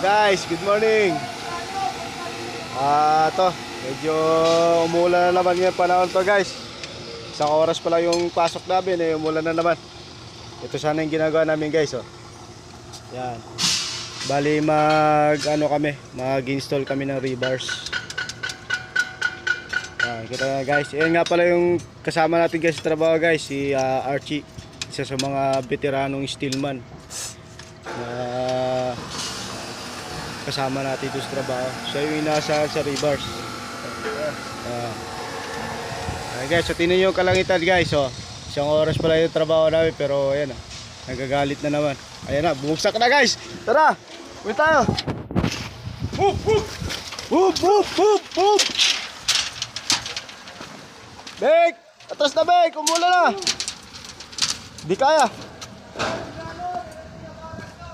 Guys, good morning. To, medyo umulan na naman yung panahon to guys. Isang oras pa lang yung pasok namin, umulan na naman. Ito sana yung ginagawa namin guys, oh. Yan. Bali mag-install kami ng rebars. Kita na guys. Yan nga pala yung kasama natin guys sa trabaho guys, si Archie. Isa sa mga veteranong steelman na kasama natin ito sa trabaho. Siya yung inaasahan sa rebars. Guys, so tingnan nyo yung kalangitan guys, oh. Isang oras pala yung trabaho namin, pero ayan, nagagalit na naman. Ayan na, bumagsak na guys. Tara, uwi tayo. Move, move. Move, move, move, move. Bek, atras na Bek, umula na. Di kaya.